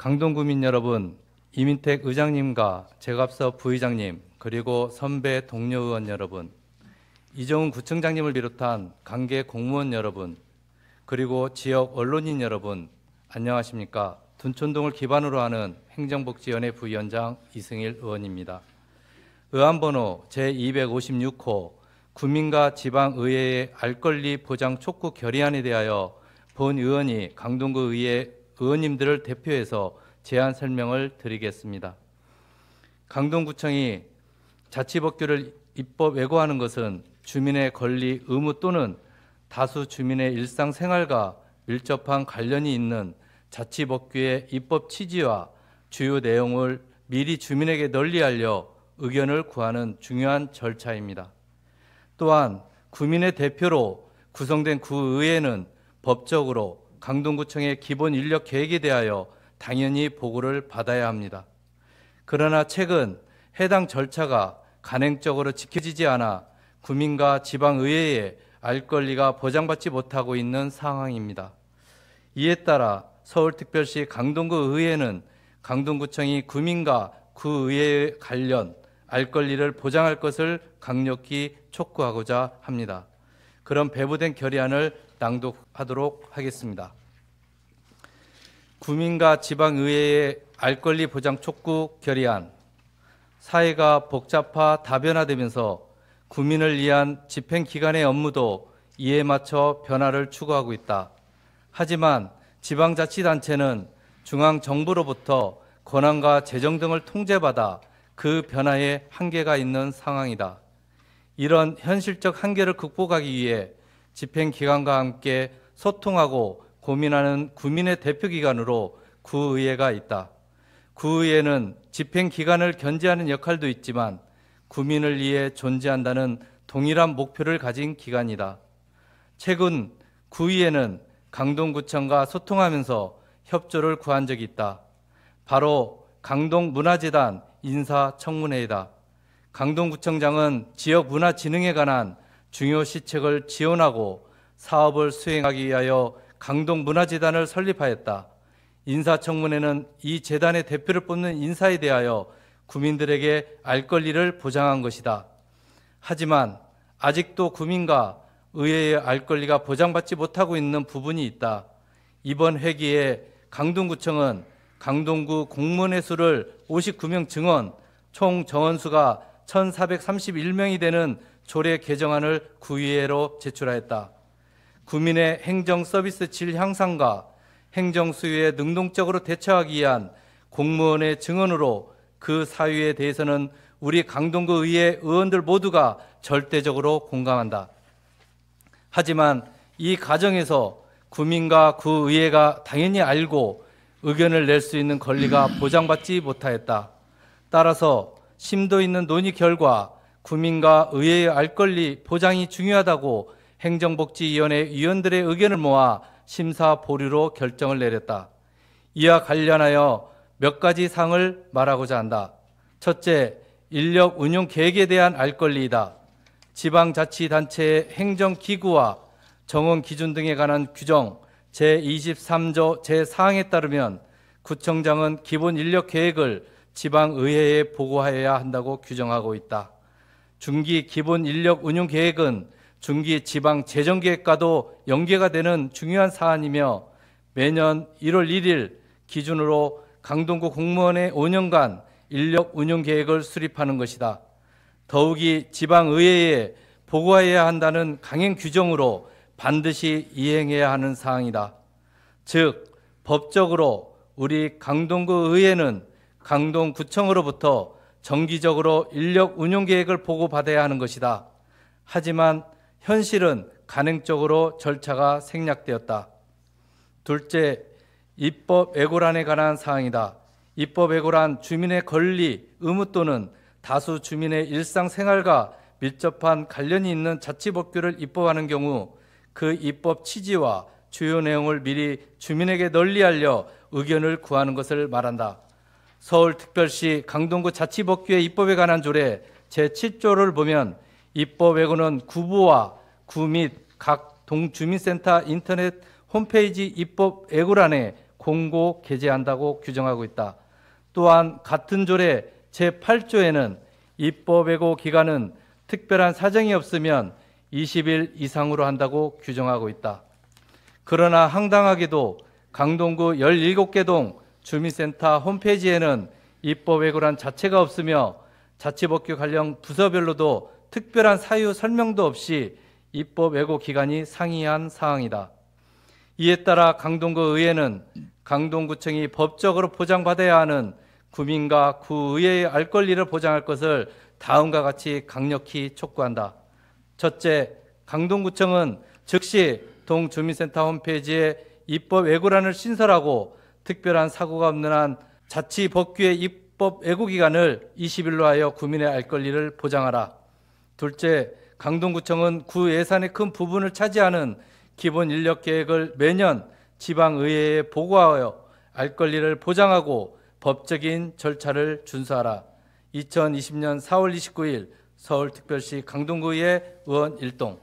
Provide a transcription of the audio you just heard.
강동구민 여러분, 이민택 의장님과 제갑서 부의장님, 그리고 선배 동료 의원 여러분, 이정훈 구청장님을 비롯한 관계 공무원 여러분, 그리고 지역 언론인 여러분, 안녕하십니까? 둔촌동을 기반으로 하는 행정복지위원회 부위원장 이승일 의원입니다. 의안번호 제256호 구민과 지방의회의 알권리 보장 촉구 결의안에 대하여 본 의원이 강동구 의회 의원님들을 대표해서 제안 설명을 드리겠습니다. 강동구청이 자치법규를 입법 외고하는 것은 주민의 권리, 의무 또는 다수 주민의 일상생활과 밀접한 관련이 있는 자치법규의 입법 취지와 주요 내용을 미리 주민에게 널리 알려 의견을 구하는 중요한 절차입니다. 또한 구민의 대표로 구성된 구의회는 법적으로 강동구청의 기본 인력 계획에 대하여 당연히 보고를 받아야 합니다. 그러나 최근 해당 절차가 간행적으로 지켜지지 않아 구민과 지방의회의 알 권리가 보장받지 못하고 있는 상황입니다. 이에 따라 서울특별시 강동구 의회는 강동구청이 구민과 구의회의 관련 알 권리를 보장할 것을 강력히 촉구하고자 합니다. 그럼 배부된 결의안을 낭독하도록 하겠습니다. 구민과 지방의회의 알 권리 보장 촉구 결의안. 사회가 복잡화 다변화되면서 구민을 위한 집행기관의 업무도 이에 맞춰 변화를 추구하고 있다. 하지만 지방자치단체는 중앙정부로부터 권한과 재정 등을 통제받아 그 변화에 한계가 있는 상황이다. 이런 현실적 한계를 극복하기 위해 집행기관과 함께 소통하고 고민하는 구민의 대표기관으로 구의회가 있다. 구의회는 집행기관을 견제하는 역할도 있지만 구민을 위해 존재한다는 동일한 목표를 가진 기관이다. 최근 구의회는 강동구청과 소통하면서 협조를 구한 적이 있다. 바로 강동문화재단 인사청문회이다. 강동구청장은 지역문화진흥에 관한 중요 시책을 지원하고 사업을 수행하기 위하여 강동문화재단을 설립하였다. 인사청문회는 이 재단의 대표를 뽑는 인사에 대하여 구민들에게 알 권리를 보장한 것이다. 하지만 아직도 구민과 의회의 알 권리가 보장받지 못하고 있는 부분이 있다. 이번 회기에 강동구청은 강동구 공무원의 수를 59명 증원, 총 정원수가 1,431명이 되는 조례 개정안을 구의회로 제출하였다. 구민의 행정 서비스 질 향상과 행정 수요에 능동적으로 대처하기 위한 공무원의 증언으로 그 사유에 대해서는 우리 강동구 의회 의원들 모두가 절대적으로 공감한다. 하지만 이 과정에서 구민과 구의회가 당연히 알고 의견을 낼 수 있는 권리가 보장받지 못하였다. 따라서 심도 있는 논의 결과 구민과 의회의 알 권리 보장이 중요하다고 행정복지위원회 위원들의 의견을 모아 심사 보류로 결정을 내렸다. 이와 관련하여 몇 가지 사항을 말하고자 한다. 첫째, 인력 운용 계획에 대한 알 권리이다. 지방자치단체의 행정기구와 정원 기준 등에 관한 규정 제23조 제4항에 따르면 구청장은 기본 인력 계획을 지방의회에 보고하여야 한다고 규정하고 있다. 중기 기본 인력 운용 계획은 중기 지방 재정 계획과도 연계가 되는 중요한 사안이며 매년 1월 1일 기준으로 강동구 공무원의 5년간 인력 운용 계획을 수립하는 것이다. 더욱이 지방의회에 보고해야 한다는 강행 규정으로 반드시 이행해야 하는 사항이다. 즉 법적으로 우리 강동구 의회는 강동구청으로부터 정기적으로 인력 운용 계획을 보고받아야 하는 것이다. 하지만 현실은 간행적으로 절차가 생략되었다. 둘째, 입법 애고란에 관한 사항이다. 입법 애고란 주민의 권리, 의무 또는 다수 주민의 일상생활과 밀접한 관련이 있는 자치법규를 입법하는 경우 그 입법 취지와 주요 내용을 미리 주민에게 널리 알려 의견을 구하는 것을 말한다. 서울특별시 강동구 자치법규의 입법에 관한 조례 제7조를 보면 입법 애고는 구부와 구 및 각 동주민센터 인터넷 홈페이지 입법 애고란에 공고 게재한다고 규정하고 있다. 또한 같은 조례 제8조에는 입법예고 기간은 특별한 사정이 없으면 20일 이상으로 한다고 규정하고 있다. 그러나 황당하게도 강동구 17개 동 주민센터 홈페이지에는 입법예고란 자체가 없으며 자치법규 관련 부서별로도 특별한 사유 설명도 없이 입법예고 기간이 상이한 사항이다. 이에 따라 강동구 의회는 강동구청이 법적으로 보장받아야 하는 구민과 구의회의 알 권리를 보장할 것을 다음과 같이 강력히 촉구한다. 첫째, 강동구청은 즉시 동주민센터 홈페이지에 입법예고란을 신설하고 특별한 사고가 없는 한 자치법규의 입법예고 기간을 20일로 하여 구민의 알 권리를 보장하라. 둘째, 강동구청은 구 예산의 큰 부분을 차지하는 기본 인력 계획을 매년 지방의회에 보고하여 알 권리를 보장하고 법적인 절차를 준수하라. 2020년 4월 29일 서울특별시 강동구의회 의원 일동.